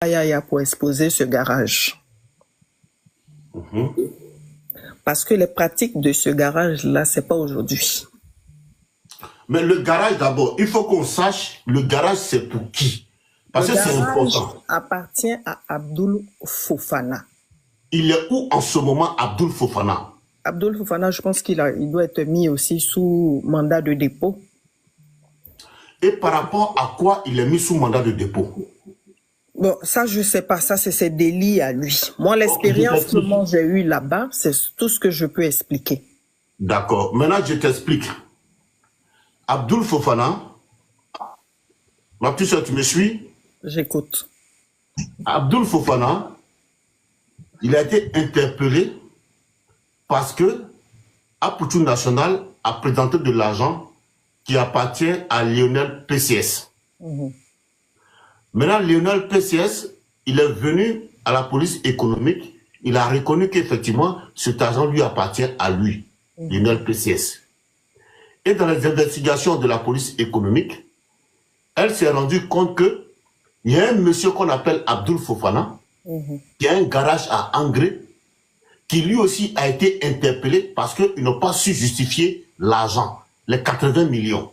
Yaya pour exposer ce garage. Parce que les pratiques de ce garage-là, c'est pas aujourd'hui. Mais le garage, d'abord, il faut qu'on sache, le garage, c'est pour qui? Parce que c'est important. Appartient à Abdoul Fofana. Il est où en ce moment, Abdoul Fofana? Abdoul Fofana, je pense qu'il doit être mis aussi sous mandat de dépôt. Et par rapport à quoi il est mis sous mandat de dépôt? Bon, ça, je sais pas. Ça, c'est ses délits à lui. Moi, l'expérience que moi j'ai eue là-bas, c'est tout ce que je peux expliquer. D'accord. Maintenant, je t'explique. Abdoul Fofana, ma petite soeur, tu me suis? J'écoute. Abdoul Fofana, il a été interpellé parce que Apoutou National a présenté de l'argent qui appartient à Lionel PCS. Maintenant, Lionel PCS, il est venu à la police économique, il a reconnu qu'effectivement, cet argent lui appartient à lui, Lionel PCS. Et dans les investigations de la police économique, elle s'est rendue compte que il y a un monsieur qu'on appelle Abdoul Fofana, qui a un garage à Angré, qui lui aussi a été interpellé parce qu'ils n'ont pas su justifier l'argent, les 80 millions.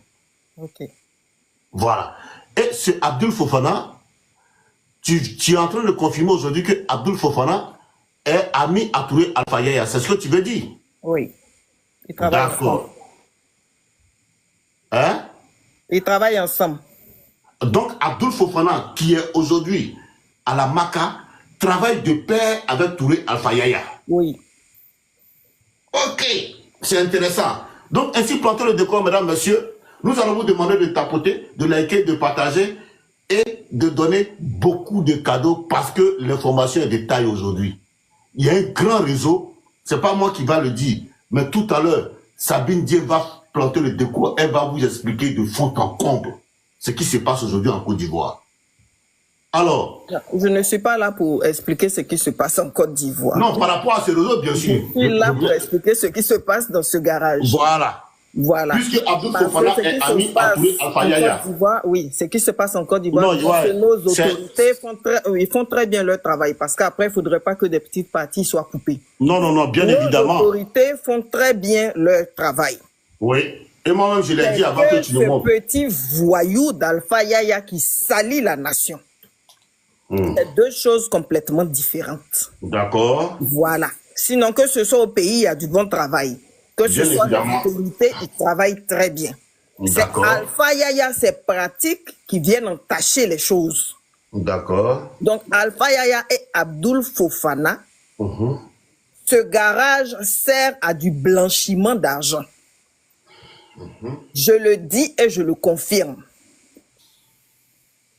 Voilà. Et ce Abdoul Fofana, tu es en train de confirmer aujourd'hui que Abdoul Fofana est ami à Touré Alpha Yaya. C'est ce que tu veux dire? Oui. D'accord. Hein? Ils travaillent ensemble. Donc, Abdoul Fofana, qui est aujourd'hui à la Maca, travaille de pair avec Touré Alpha Yaya. Oui. Ok, c'est intéressant. Donc, ainsi plantons le décor, mesdames, messieurs, nous allons vous demander de tapoter, de liker, de partager et de donner beaucoup de cadeaux parce que l'information est de taille aujourd'hui. Il y a un grand réseau, c'est pas moi qui va le dire, mais tout à l'heure, Sabine Dié va planter le décor, elle va vous expliquer de fond en comble ce qui se passe aujourd'hui en Côte d'Ivoire. Alors... Je ne suis pas là pour expliquer ce qui se passe en Côte d'Ivoire. Non, par rapport à ces réseaux, bien sûr. Je suis là pour expliquer ce qui se passe dans ce garage. Voilà. Voilà. Puisque Abdoul Fofana est ami à Touré Alpha Yaya. Oui, ce qui se passe en Côte d'Ivoire, nos autorités font très bien leur travail. Parce qu'après, il ne faudrait pas que des petites parties soient coupées. Non, non, non, bien évidemment. Nos autorités font très bien leur travail. Oui. Et moi-même, je l'ai dit avant que tu le montres. Ce petit voyou d'Alpha Yaya qui salit la nation. C'est deux choses complètement différentes. D'accord. Voilà. Sinon, que ce soit au pays, il y a du bon travail. Que ce soit les autorités, ils travaillent très bien. C'est Alpha Yaya, ces pratiques qui viennent entacher les choses. D'accord. Donc, Alpha Yaya et Abdoul Fofana, ce garage sert à du blanchiment d'argent. Je le dis et je le confirme.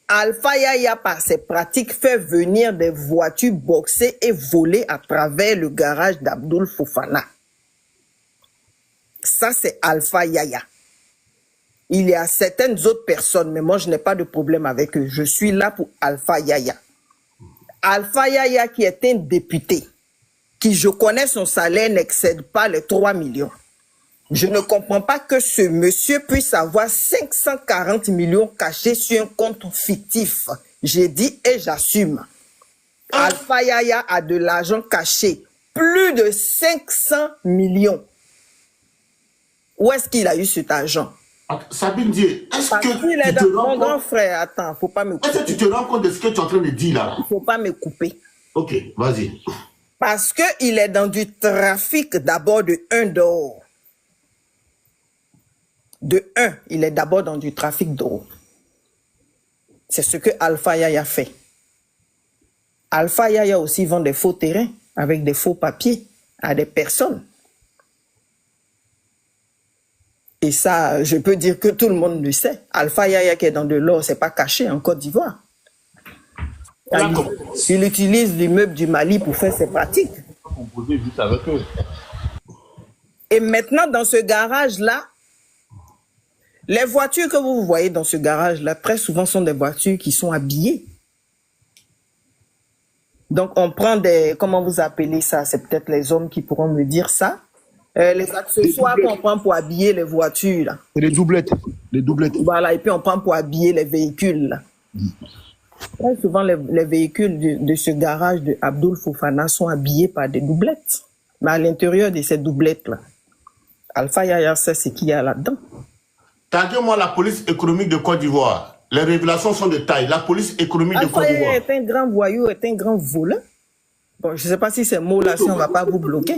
Alpha Yaya, par ses pratiques, fait venir des voitures boxées et volées à travers le garage d'Abdoul Fofana. Ça, c'est Alpha Yaya. Il y a certaines autres personnes, mais moi, je n'ai pas de problème avec eux. Je suis là pour Alpha Yaya. Alpha Yaya, qui est un député, qui, je connais, son salaire n'excède pas les 3 millions. Je ne comprends pas que ce monsieur puisse avoir 540 millions cachés sur un compte fictif. J'ai dit et j'assume. Alpha Yaya a de l'argent caché. Plus de 500 millions. Où est-ce qu'il a eu cet argent? Sabine Dié, est-ce que il est dans mon grand frère, attends, faut pas me couper. Est-ce que tu te rends compte de ce que tu es en train de dire là? Il faut pas me couper. Ok, vas-y. Parce qu'il est dans du trafic d'abord de 1 d'or. De 1, il est d'abord dans du trafic d'or. C'est ce que Alpha Yaya fait. Alpha Yaya aussi vend des faux terrains avec des faux papiers à des personnes. Et ça, je peux dire que tout le monde le sait. Alpha Yaya qui est dans de l'or, c'est pas caché en Côte d'Ivoire. Il utilise l'immeuble du Mali pour faire ses pratiques. Et maintenant, dans ce garage-là, les voitures que vous voyez dans ce garage-là, très souvent sont des voitures qui sont habillées. Donc, on prend des... Comment vous appelez ça? C'est peut-être les hommes qui pourront me dire ça. Les accessoires qu'on prend pour habiller les voitures. Là. Et les doublettes. Les doublettes. Voilà, et puis on prend pour habiller les véhicules. Là. Très souvent, les véhicules de ce garage de Abdul Fofana sont habillés par des doublettes. Mais à l'intérieur de ces doublettes-là, Alpha Yaya sait ce qu'il y a là-dedans. Taguez-moi la police économique de Côte d'Ivoire. Les révélations sont de taille. La police économique de Côte Alpha d'Ivoire. Yaya est un grand voyou, est un grand voleur. Bon, je ne sais pas si ces mots-là, si on ne va pas vous bloquer.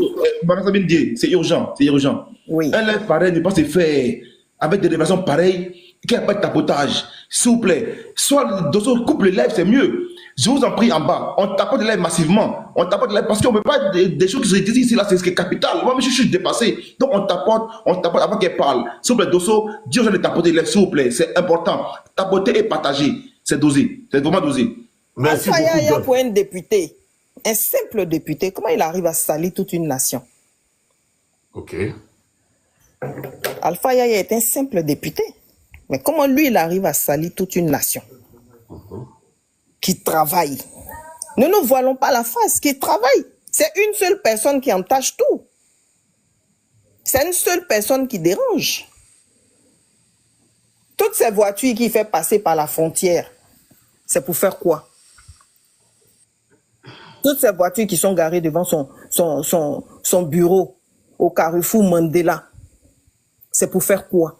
C'est urgent, c'est urgent. Oui. Un live pareil ne peut pas se faire avec des révélations pareilles, qu'il n'y a pas de tapotage. S'il vous plaît, soit Dosso coupe le live, c'est mieux. Je vous en prie en bas, on tapote le live massivement. On tapote le live parce qu'on ne peut pas des choses qui se disent ici, là, c'est ce qui est capital. Moi, je suis dépassé. Donc, on tapote avant qu'elle parle. S'il vous plaît, Dosso, dis aux gens de tapoter le live, s'il vous plaît. C'est important. Tapoter et partager. C'est dosé. C'est vraiment dosé. Merci Alpha Yaya, beaucoup. pour un député, un simple député, comment il arrive à salir toute une nation? Ok. Alpha Yaya est un simple député. Mais comment lui, il arrive à salir toute une nation qui travaille? Ne nous voilons pas la face, qui travaille. C'est une seule personne qui entache tout. C'est une seule personne qui dérange. Toutes ces voitures qu'il fait passer par la frontière, c'est pour faire quoi? Toutes ces voitures qui sont garées devant son bureau au Carrefour Mandela, c'est pour faire quoi?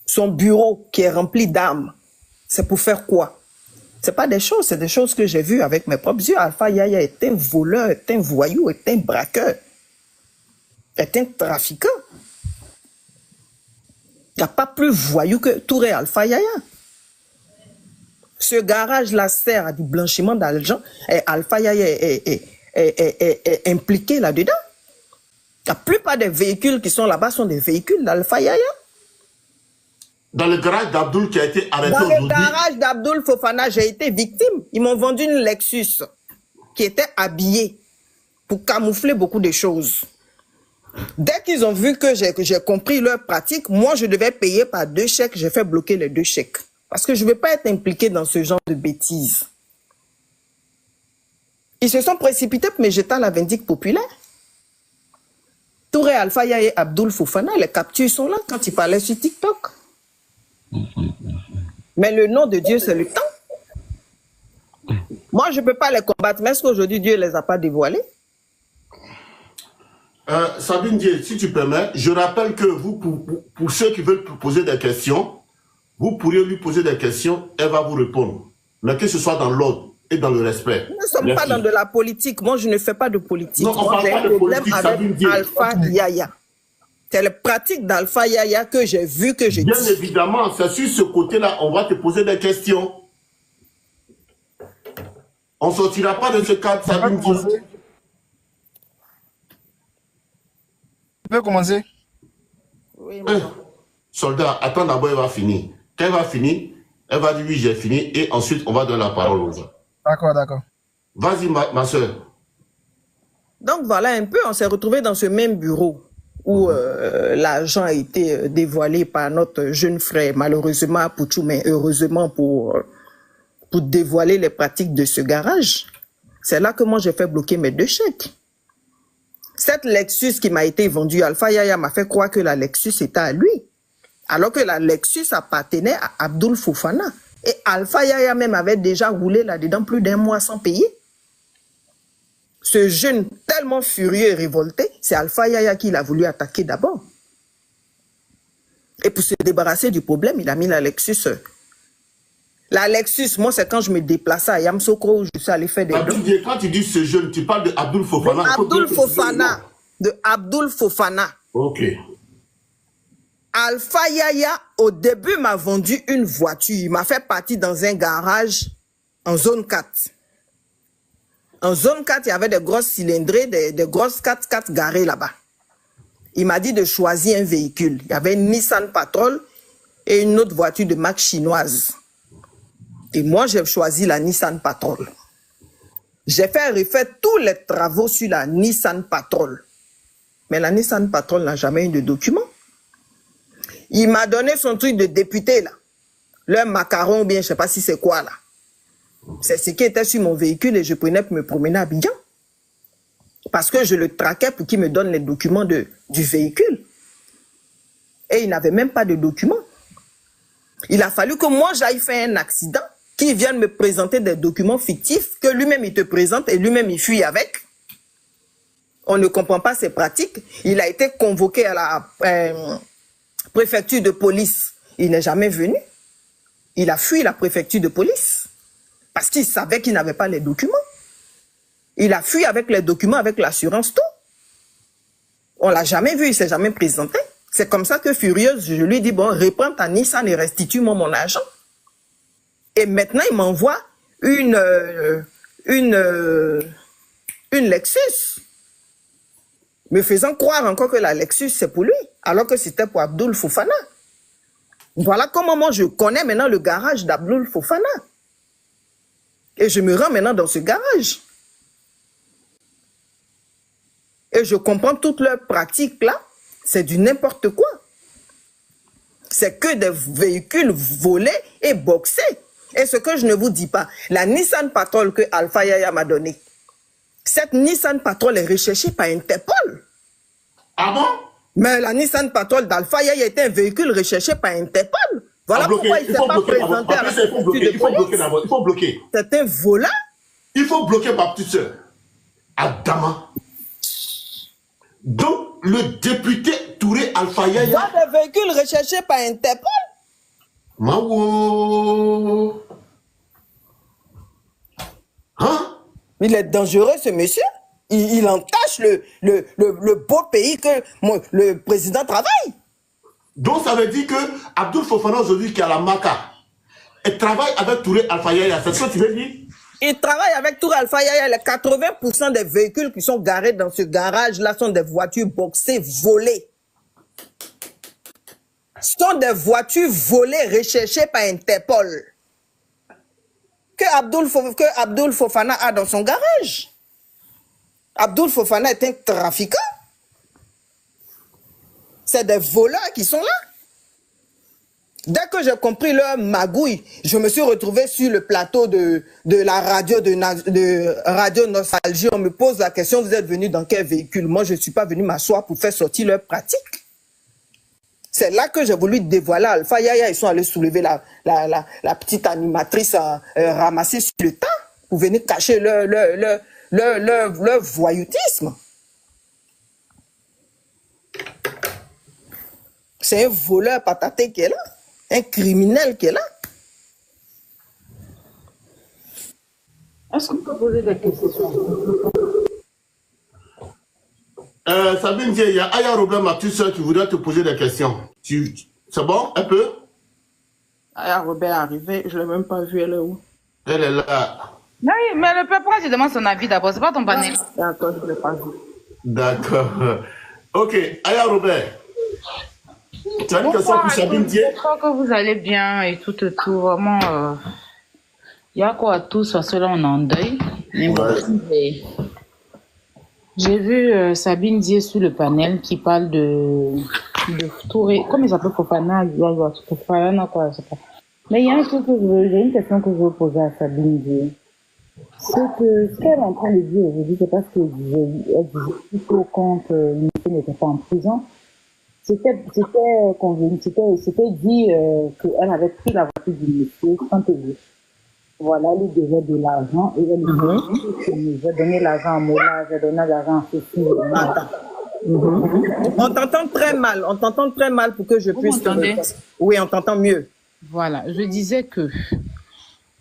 Son bureau qui est rempli d'armes, c'est pour faire quoi? C'est pas des choses, c'est des choses que j'ai vues avec mes propres yeux. Alpha Yaya est un voleur, est un voyou, est un braqueur, est un trafiquant. Il n'y a pas plus voyou que Touré Alpha Yaya. Ce garage-là sert à du blanchiment d'argent et Alpha Yaya est impliqué là-dedans. La plupart des véhicules qui sont là-bas sont des véhicules d'Alpha Yaya. Dans le garage d'Abdul qui a été arrêté Dans aujourd'hui. le garage d'Abdul Fofana, j'ai été victime. Ils m'ont vendu une Lexus qui était habillée pour camoufler beaucoup de choses. Dès qu'ils ont vu que j'ai compris leur pratique, moi, je devais payer par 2 chèques. J'ai fait bloquer les 2 chèques. Parce que je ne veux pas être impliqué dans ce genre de bêtises. Ils se sont précipités pour me jeter à la vindicte populaire. Touré Alpha Yaya et Abdul Fofana, les captures sont là quand ils parlaient sur TikTok. Mais le nom de Dieu, c'est le temps. Moi, je ne peux pas les combattre, mais est-ce qu'aujourd'hui, Dieu ne les a pas dévoilés? Sabine Dié, si tu permets, je rappelle que vous, pour ceux qui veulent poser des questions, vous pourriez lui poser des questions, elle va vous répondre. Mais que ce soit dans l'ordre et dans le respect. Nous ne sommes pas dans de la politique. Moi, je ne fais pas de politique. Non, on Moi, parle j'ai pas un de problème politique, avec Sabine Dié. Alpha Yaya. C'est la pratique d'Alpha Yaya que j'ai vu, que j'ai dit. Bien évidemment, c'est sur ce côté-là, on va te poser des questions. On ne sortira pas de ce cadre, Sabine Dié. Tu peux commencer? Oui, Soldat, attends d'abord, elle va finir. Quand elle va finir, elle va dire oui, j'ai fini, et ensuite, on va donner la parole aux gens. D'accord, d'accord. Vas-y, ma soeur. Donc voilà un peu, on s'est retrouvés dans ce même bureau où l'argent a été dévoilé par notre jeune frère, malheureusement à Pouchou, mais heureusement pour dévoiler les pratiques de ce garage. C'est là que moi j'ai fait bloquer mes 2 chèques. Cette Lexus qui m'a été vendue, Alpha Yaya m'a fait croire que la Lexus était à lui, alors que la Lexus appartenait à Abdul Fofana. Et Alpha Yaya même avait déjà roulé là-dedans plus d'1 mois sans payer. Ce jeune tellement furieux et révolté, c'est Alpha Yaya qui l'a voulu attaquer d'abord. Et pour se débarrasser du problème, il a mis la Lexus. La Lexus, moi, c'est quand je me déplaçais à Yamsokro où je suis allé faire des dons. Quand tu dis ce jeune, tu parles de Abdul Fofana. Abdul Fofana. De Abdul Fofana. Ok. Alpha Yaya, au début, m'a vendu une voiture. Il m'a fait partir dans un garage en zone 4. En zone 4, il y avait des grosses cylindrées, des grosses 4x4 garées là-bas. Il m'a dit de choisir un véhicule. Il y avait une Nissan Patrol et une autre voiture de marque chinoise. Et moi, j'ai choisi la Nissan Patrol. J'ai fait refaire tous les travaux sur la Nissan Patrol. Mais la Nissan Patrol n'a jamais eu de document. Il m'a donné son truc de député, là. Le macaron, bien, je ne sais pas si c'est quoi, là. C'est ce qui était sur mon véhicule et je prenais pour me promener à Abidjan. Parce que je le traquais pour qu'il me donne les documents du véhicule. Et il n'avait même pas de documents. Il a fallu que moi, j'aille faire un accident, qui vienne me présenter des documents fictifs que lui-même il te présente et lui-même il fuit avec. On ne comprend pas ses pratiques. Il a été convoqué à la préfecture de police. Il n'est jamais venu. Il a fui la préfecture de police parce qu'il savait qu'il n'avait pas les documents. Il a fui avec les documents, avec l'assurance taux. On ne l'a jamais vu, il ne s'est jamais présenté. C'est comme ça que furieuse, je lui dis, bon, reprends ta Nissan et restitue-moi mon argent. Et maintenant, il m'envoie une Lexus, me faisant croire encore que la Lexus, c'est pour lui, alors que c'était pour Abdul Fofana. Voilà comment moi, je connais maintenant le garage d'Abdul Fofana. Et je me rends maintenant dans ce garage. Et je comprends toutes leurs pratiques là. C'est du n'importe quoi. C'est que des véhicules volés et boxés. Et ce que je ne vous dis pas, la Nissan Patrol que Alpha Yaya m'a donnée, cette Nissan Patrol est recherchée par Interpol. Ah bon? Mais la Nissan Patrol d'Alpha Yaya était un véhicule recherché par Interpol. Voilà pourquoi il ne s'est pas présenté à la préfecture de police. Il faut bloquer. C'est un voleur. Il faut bloquer ma petite soeur. Adama. Donc, le député Touré Alpha Yaya. Dans des véhicules recherchés par Interpol. Mawo. Hein? Il est dangereux, ce monsieur. Il entache le beau pays que le président travaille. Donc, ça veut dire que Abdul Fofana aujourd'hui qui a la maca, et travaille avec Touré Alpha Yaya. C'est ce que tu veux dire? Il travaille avec Touré Alpha Yaya. Les 80% des véhicules qui sont garés dans ce garage-là sont des voitures boxées, volées. Ce sont des voitures volées, recherchées par Interpol. Que Abdul Fofana a dans son garage. Abdul Fofana est un trafiquant. C'est des voleurs qui sont là. Dès que j'ai compris leur magouille, je me suis retrouvé sur le plateau de la radio de Radio Nostalgie. On me pose la question, vous êtes venu dans quel véhicule? Moi, je ne suis pas venu m'asseoir pour faire sortir leur pratique. C'est là que j'ai voulu dévoiler Alpha Yaya. Ils sont allés soulever la petite animatrice ramassée sur le tas pour venir cacher leur voyoutisme. C'est un voleur pataté qui est là. Un criminel qui est là. Est-ce qu'on peut poser des questions? Sabine, il y a Aya Robert, ma petite soeur, qui voudrait te poser des questions. C'est bon? Un peu? Aya Robert est arrivée, je ne l'ai même pas vue, elle est où? Elle est là. Non, mais le peuple, je demande son avis d'abord, c'est pas ton panel. D'accord, je ne l'ai pas vue. D'accord. Ok, Aya Robert. Tu as une question pour Sabine Dié? J'espère que vous allez bien et tout. Vraiment, il y a quoi à tous, parce que là, on est en deuil. Mais j'ai vu Sabine Dié sur le panel qui parle de Touré. Comment il s'appelle Fofana? Fofana, quoi, je sais pas. Mais il y a un truc j'ai une question que je veux poser à Sabine Dié. C'est que ce qu'elle est en train de dire aujourd'hui, c'est parce qu'elle disait, plutôt quand le monsieur n'était pas en prison. C'était dit qu'elle avait pris la voiture du monsieur sans payer. Voilà, elle lui devait de l'argent et elle lui dit, j'ai donné l'argent à Mola, j'ai donné l'argent à Sophie. On t'entend très mal pour que je puisse te répondre. Oui, on t'entend mieux. Voilà, je disais que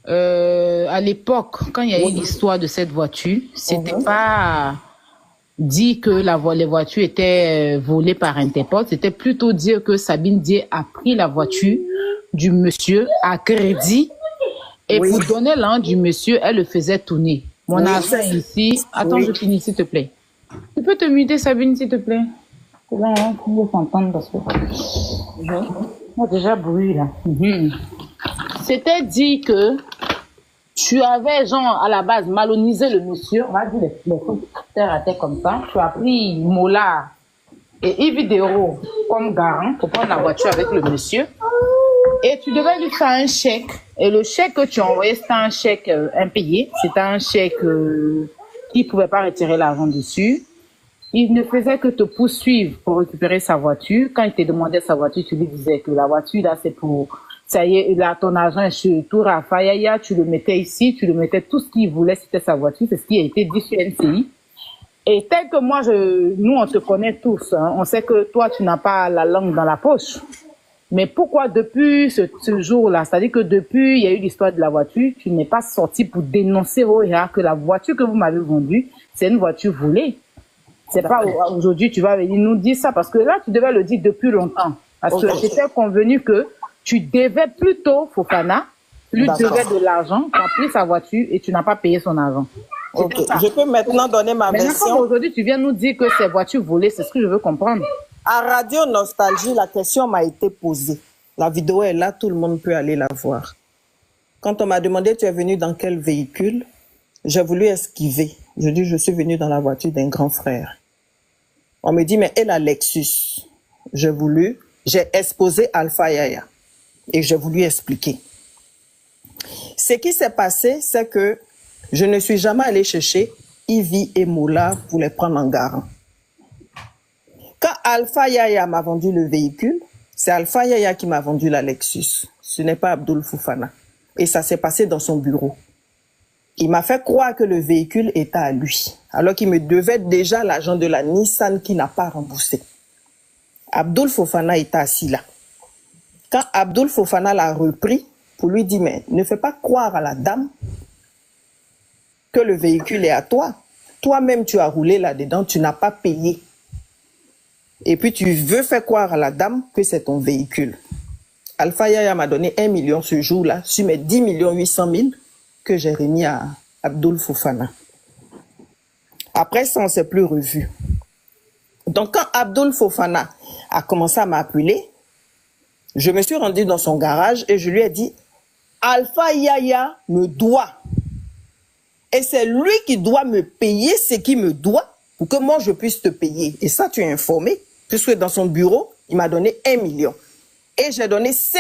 à l'époque, quand il y a eu l'histoire de cette voiture, c'était pas dit que les voitures étaient volées par Interpol, c'était plutôt dire que Sabine Dié a pris la voiture du monsieur à crédit et pour donner l'argent du monsieur, elle le faisait tourner. Mon argent ici, attends, je finis s'il te plaît. Tu peux te muter Sabine s'il te plaît? C'est bon, hein, on va s'entendre parce que on a déjà bruit là. C'était dit que tu avais, genre, à la base, malonisé le monsieur, on va dire les trucs terre à terre comme ça. Tu as pris Mola et Yves comme garant pour prendre la voiture avec le monsieur. Et tu devais lui faire un chèque. Et le chèque que tu as envoyé, c'était un chèque impayé. C'était un chèque qui ne pouvait pas retirer l'argent dessus. Il ne faisait que te poursuivre pour récupérer sa voiture. Quand il te demandait sa voiture, tu lui disais que la voiture, là, ça y est, là, ton argent est sur tout Alpha Yaya, tu le mettais ici, tu le mettais tout ce qu'il voulait, c'était sa voiture, c'est ce qui a été dit sur NCI. Et tel que moi, nous, on te connaît tous, hein, on sait que toi, tu n'as pas la langue dans la poche. Mais pourquoi depuis ce jour-là, c'est-à-dire que depuis, il y a eu l'histoire de la voiture, tu n'es pas sorti pour dénoncer au Héra que la voiture que vous m'avez vendue, c'est une voiture volée. C'est pas aujourd'hui, tu vas venir nous dire ça, parce que là, tu devais le dire depuis longtemps. Parce que j'étais convenu que tu devais plutôt, Fofana, lui devais de l'argent, tu as pris sa voiture et tu n'as pas payé son argent. Ok, je peux maintenant donner ma version. Aujourd'hui, tu viens nous dire que c'est voiture volée, c'est ce que je veux comprendre. À Radio Nostalgie, la question m'a été posée. La vidéo est là, tout le monde peut aller la voir. Quand on m'a demandé, tu es venu dans quel véhicule? J'ai voulu esquiver. Je dis, je suis venu dans la voiture d'un grand frère. On me dit, mais et la Lexus? J'ai exposé Alpha Yaya. Et j'ai voulu expliquer. Ce qui s'est passé, c'est que je ne suis jamais allé chercher Ivy et Moula pour les prendre en garant. Quand Alpha Yaya m'a vendu le véhicule, c'est Alpha Yaya qui m'a vendu la Lexus. Ce n'est pas Abdul Fofana. Et ça s'est passé dans son bureau. Il m'a fait croire que le véhicule était à lui, alors qu'il me devait déjà l'argent de la Nissan qui n'a pas remboursé. Abdul Fofana était assis là. Quand Abdul Fofana l'a repris, pour lui dire, mais ne fais pas croire à la dame que le véhicule est à toi. Toi-même, tu as roulé là-dedans, tu n'as pas payé. Et puis, tu veux faire croire à la dame que c'est ton véhicule. Alpha Yaya m'a donné 1 million ce jour-là, sur mes 10 800 000 que j'ai remis à Abdul Fofana. Après ça, on ne s'est plus revu. Donc, quand Abdul Fofana a commencé à m'appeler, je me suis rendu dans son garage et je lui ai dit, Alpha Yaya me doit. Et c'est lui qui doit me payer ce qu'il me doit pour que moi je puisse te payer. Et ça, tu es informé, puisque dans son bureau, il m'a donné 1 million. Et j'ai donné 5